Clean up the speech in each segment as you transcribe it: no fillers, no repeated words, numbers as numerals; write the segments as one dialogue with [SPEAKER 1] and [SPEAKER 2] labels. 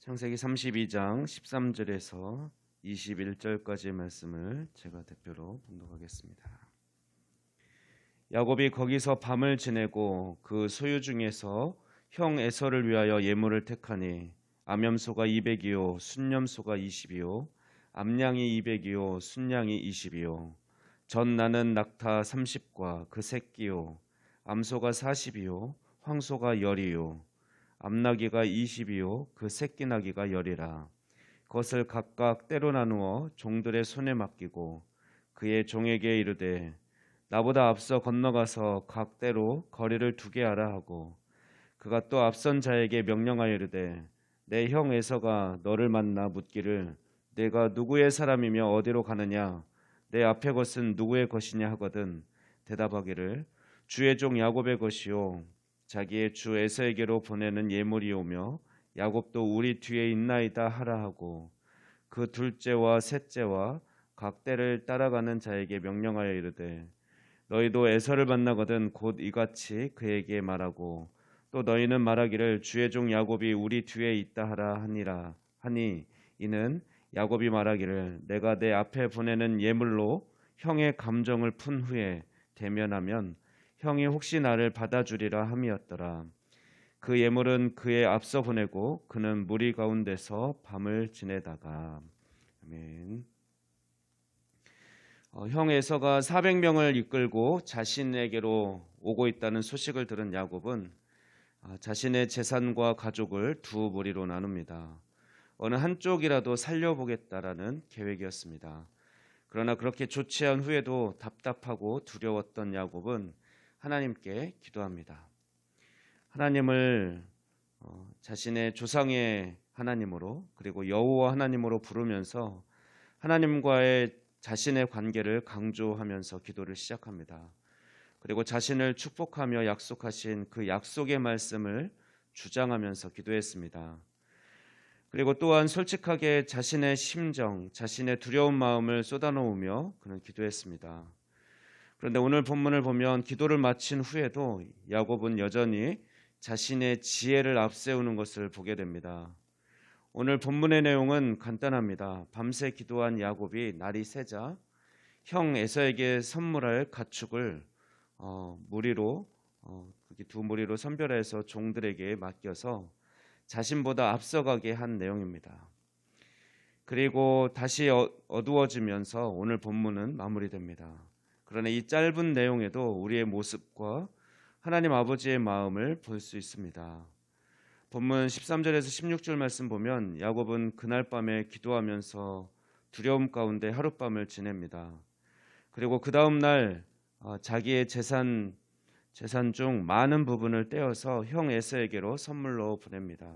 [SPEAKER 1] 창세기 32장 13절에서 21절까지의 말씀을 제가 대표로 봉독하겠습니다. 야곱이 거기서 밤을 지내고 그 소유 중에서 형 에서를 위하여 예물을 택하니 암염소가 200이요 순염소가 20이요 암양이 200이요 순양이 20이요 전 나는 낙타 30과 그 새끼요 암소가 40이요 황소가 10이요 암나귀가 20이요 그 새끼 나귀가 10이라. 그것을 각각 때로 나누어 종들의 손에 맡기고 그의 종에게 이르되 나보다 앞서 건너가서 각 때로 거리를 두게 하라 하고 그가 또 앞선 자에게 명령하여 이르되 내 형 에서가 너를 만나 묻기를 내가 누구의 사람이며 어디로 가느냐 내 앞의 것은 누구의 것이냐 하거든 대답하기를 주의 종 야곱의 것이요 자기의 주 에서에게로 보내는 예물이오며 야곱도 우리 뒤에 있나이다 하라 하고 그 둘째와 셋째와 각 때를 따라가는 자에게 명령하여 이르되 너희도 에서를 만나거든 곧 이같이 그에게 말하고 또 너희는 말하기를 주의 종 야곱이 우리 뒤에 있다 하라 하니라 하니 이는 야곱이 말하기를 내가 내 앞에 보내는 예물로 형의 감정을 푼 후에 대면하면 형이 혹시 나를 받아주리라 함이었더라. 그 예물은 그의 앞서 보내고 그는 무리 가운데서 밤을 지내다가 아멘. 형 에서가 400명을 이끌고 자신에게로 오고 있다는 소식을 들은 야곱은 자신의 재산과 가족을 두 무리로 나눕니다. 어느 한쪽이라도 살려보겠다라는 계획이었습니다. 그러나 그렇게 조치한 후에도 답답하고 두려웠던 야곱은 하나님께 기도합니다. 하나님을 자신의 조상의 하나님으로 그리고 여호와 하나님으로 부르면서 하나님과의 자신의 관계를 강조하면서 기도를 시작합니다. 그리고 자신을 축복하며 약속하신 그 약속의 말씀을 주장하면서 기도했습니다. 그리고 또한 솔직하게 자신의 심정, 자신의 두려운 마음을 쏟아놓으며 그는 기도했습니다. 그런데 오늘 본문을 보면 기도를 마친 후에도 야곱은 여전히 자신의 지혜를 앞세우는 것을 보게 됩니다. 오늘 본문의 내용은 간단합니다. 밤새 기도한 야곱이 날이 새자 형 에서에게 선물할 가축을 무리로 두 무리로 선별해서 종들에게 맡겨서 자신보다 앞서가게 한 내용입니다. 그리고 다시 어두워지면서 오늘 본문은 마무리됩니다. 그러나 이 짧은 내용에도 우리의 모습과 하나님 아버지의 마음을 볼 수 있습니다. 본문 13절에서 16절 말씀 보면 야곱은 그날 밤에 기도하면서 두려움 가운데 하룻밤을 지냅니다. 그리고 그 다음 날 자기의 재산 중 많은 부분을 떼어서 형 에서에게로 선물로 보냅니다.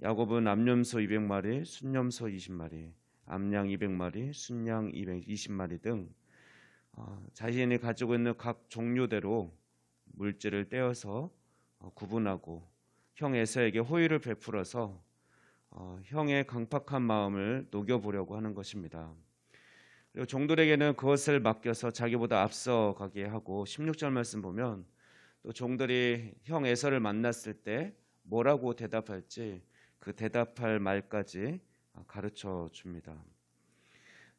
[SPEAKER 1] 야곱은 암염소 200마리, 순염소 20마리, 암양 200마리, 순양 220마리 등 자신이 가지고 있는 각 종류대로 물질을 떼어서 구분하고 형 에서에게 호의를 베풀어서 형의 강팍한 마음을 녹여보려고 하는 것입니다. 그리고 종들에게는 그것을 맡겨서 자기보다 앞서가게 하고 16절 말씀 보면 또 종들이 형 에서를 만났을 때 뭐라고 대답할지 그 대답할 말까지 가르쳐 줍니다.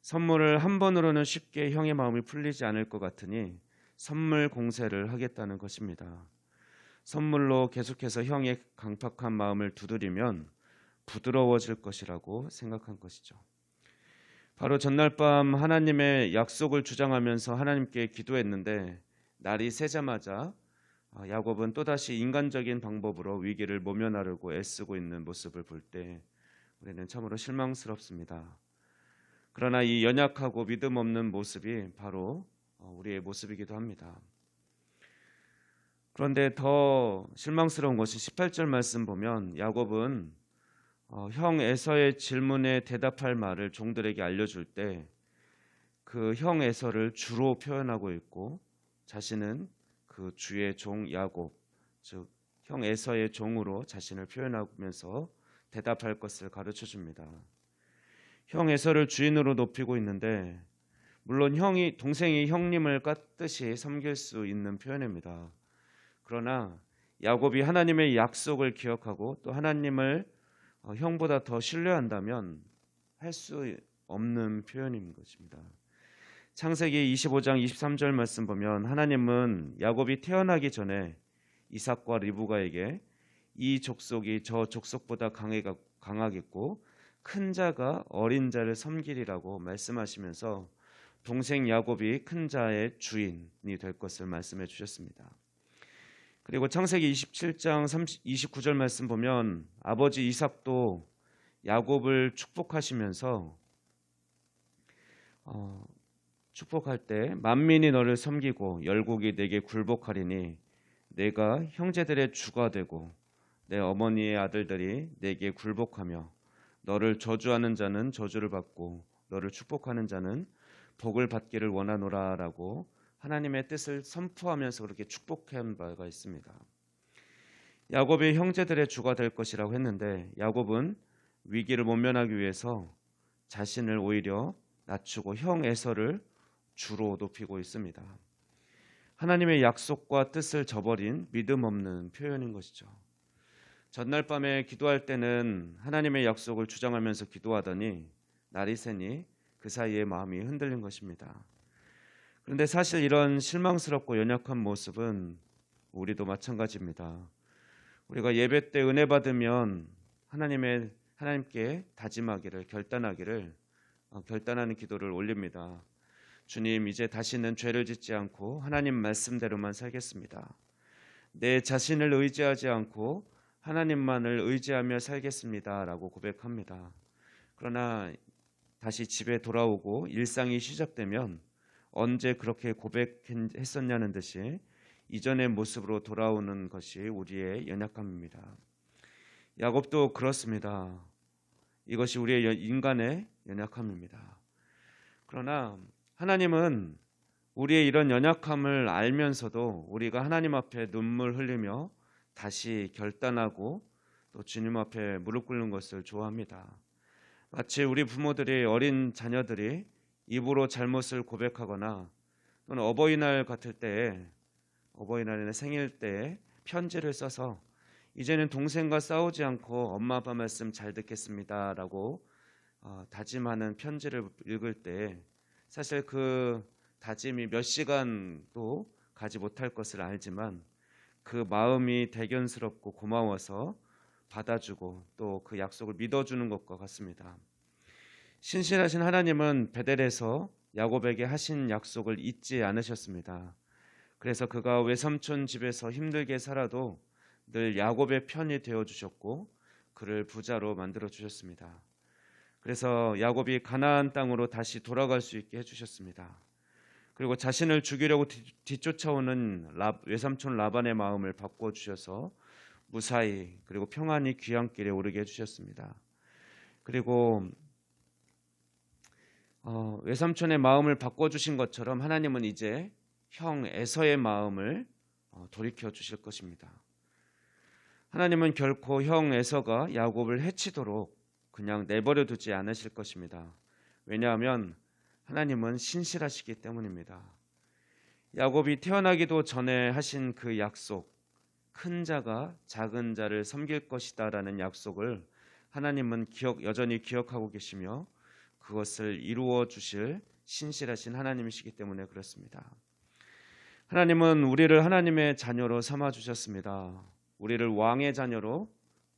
[SPEAKER 1] 선물을 한 번으로는 쉽게 형의 마음이 풀리지 않을 것 같으니 선물 공세를 하겠다는 것입니다. 선물로 계속해서 형의 강팍한 마음을 두드리면 부드러워질 것이라고 생각한 것이죠. 바로 전날 밤 하나님의 약속을 주장하면서 하나님께 기도했는데 날이 새자마자 야곱은 또다시 인간적인 방법으로 위기를 모면하려고 애쓰고 있는 모습을 볼 때 우리는 참으로 실망스럽습니다. 그러나 이 연약하고 믿음 없는 모습이 바로 우리의 모습이기도 합니다. 그런데 더 실망스러운 것이 18절 말씀 보면 야곱은 형 에서의 질문에 대답할 말을 종들에게 알려줄 때 그 형 에서를 주로 표현하고 있고 자신은 그 주의 종 야곱, 즉 형 에서의 종으로 자신을 표현하면서 대답할 것을 가르쳐 줍니다. 형 에서를 주인으로 높이고 있는데 물론 동생이 형님을 깍듯이 섬길 수 있는 표현입니다. 그러나 야곱이 하나님의 약속을 기억하고 또 하나님을 형보다 더 신뢰한다면 할 수 없는 표현인 것입니다. 창세기 25장 23절 말씀 보면 하나님은 야곱이 태어나기 전에 이삭과 리브가에게 이 족속이 저 족속보다 강하겠고 큰 자가 어린 자를 섬기리라고 말씀하시면서 동생 야곱이 큰 자의 주인이 될 것을 말씀해 주셨습니다. 그리고 창세기 27장 29절 말씀 보면 아버지 이삭도 야곱을 축복하시면서 축복할 때 만민이 너를 섬기고 열국이 내게 굴복하리니 내가 형제들의 주가 되고 내 어머니의 아들들이 내게 굴복하며 너를 저주하는 자는 저주를 받고 너를 축복하는 자는 복을 받기를 원하노라라고 하나님의 뜻을 선포하면서 그렇게 축복한 바가 있습니다. 야곱이 형제들의 주가 될 것이라고 했는데 야곱은 위기를 모면하기 위해서 자신을 오히려 낮추고 형 에서를 주로 높이고 있습니다. 하나님의 약속과 뜻을 저버린 믿음 없는 표현인 것이죠. 전날 밤에 기도할 때는 하나님의 약속을 주장하면서 기도하더니 날이 새니 그 사이에 마음이 흔들린 것입니다. 그런데 사실 이런 실망스럽고 연약한 모습은 우리도 마찬가지입니다. 우리가 예배 때 은혜 받으면 하나님께 다짐하기를 결단하는 기도를 올립니다. 주님, 이제 다시는 죄를 짓지 않고 하나님 말씀대로만 살겠습니다. 내 자신을 의지하지 않고 하나님만을 의지하며 살겠습니다 라고 고백합니다. 그러나 다시 집에 돌아오고 일상이 시작되면 언제 그렇게 고백했었냐는 듯이 이전의 모습으로 돌아오는 것이 우리의 연약함입니다. 야곱도 그렇습니다. 이것이 우리의 인간의 연약함입니다. 그러나 하나님은 우리의 이런 연약함을 알면서도 우리가 하나님 앞에 눈물 흘리며 다시 결단하고 또 주님 앞에 무릎 꿇는 것을 좋아합니다. 마치 우리 부모들이 어린 자녀들이 입으로 잘못을 고백하거나 또는 어버이날이나 생일 때에 편지를 써서 이제는 동생과 싸우지 않고 엄마 아빠 말씀 잘 듣겠습니다 라고 다짐하는 편지를 읽을 때 사실 그 다짐이 몇 시간도 가지 못할 것을 알지만 그 마음이 대견스럽고 고마워서 받아주고 또 그 약속을 믿어주는 것과 같습니다. 신실하신 하나님은 베델에서 야곱에게 하신 약속을 잊지 않으셨습니다. 그래서 그가 외삼촌 집에서 힘들게 살아도 늘 야곱의 편이 되어주셨고 그를 부자로 만들어 주셨습니다. 그래서 야곱이 가나안 땅으로 다시 돌아갈 수 있게 해주셨습니다. 그리고 자신을 죽이려고 뒤쫓아오는 외삼촌 라반의 마음을 바꿔주셔서 무사히 그리고 평안히 귀향길에 오르게 해주셨습니다. 그리고 외삼촌의 마음을 바꿔주신 것처럼 하나님은 이제 형 에서의 마음을 돌이켜 주실 것입니다. 하나님은 결코 형 에서가 야곱을 해치도록 그냥 내버려 두지 않으실 것입니다. 왜냐하면 하나님은 신실하시기 때문입니다. 야곱이 태어나기도 전에 하신 그 약속, 큰 자가 작은 자를 섬길 것이다라는 약속을 하나님은 여전히 기억하고 계시며 그것을 이루어 주실 신실하신 하나님이시기 때문에 그렇습니다. 하나님은 우리를 하나님의 자녀로 삼아 주셨습니다. 우리를 왕의 자녀로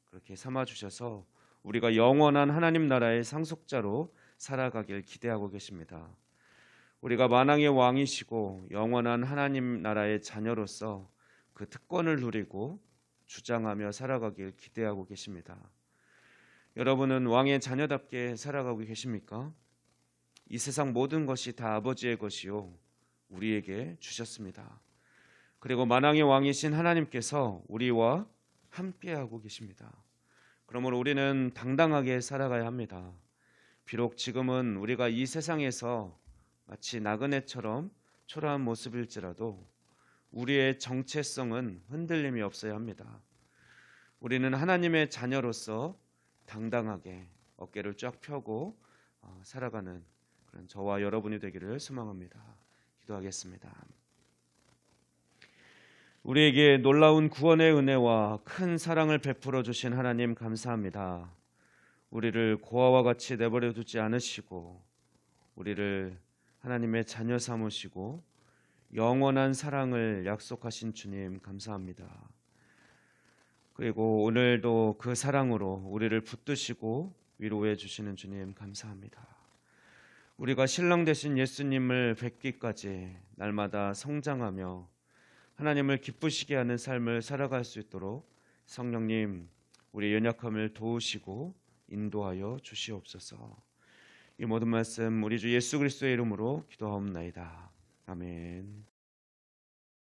[SPEAKER 1] 그렇게 삼아 주셔서 우리가 영원한 하나님 나라의 상속자로 살아가길 기대하고 계십니다. 우리가 만왕의 왕이시고 영원한 하나님 나라의 자녀로서 그 특권을 누리고 주장하며 살아가길 기대하고 계십니다. 여러분은 왕의 자녀답게 살아가고 계십니까? 이 세상 모든 것이 다 아버지의 것이요 우리에게 주셨습니다. 그리고 만왕의 왕이신 하나님께서 우리와 함께하고 계십니다. 그러므로 우리는 당당하게 살아가야 합니다. 비록 지금은 우리가 이 세상에서 마치 나그네처럼 초라한 모습일지라도 우리의 정체성은 흔들림이 없어야 합니다. 우리는 하나님의 자녀로서 당당하게 어깨를 쫙 펴고 살아가는 그런 저와 여러분이 되기를 소망합니다. 기도하겠습니다. 우리에게 놀라운 구원의 은혜와 큰 사랑을 베풀어 주신 하나님 감사합니다. 우리를 고아와 같이 내버려 두지 않으시고 우리를 하나님의 자녀 삼으시고 영원한 사랑을 약속하신 주님 감사합니다. 그리고 오늘도 그 사랑으로 우리를 붙드시고 위로해 주시는 주님 감사합니다. 우리가 신랑 되신 예수님을 뵙기까지 날마다 성장하며 하나님을 기쁘시게 하는 삶을 살아갈 수 있도록 성령님 우리의 연약함을 도우시고 인도하여 주시옵소서. 이 모든 말씀 우리 주 예수 그리스도의 이름으로 기도하옵나이다. 아멘.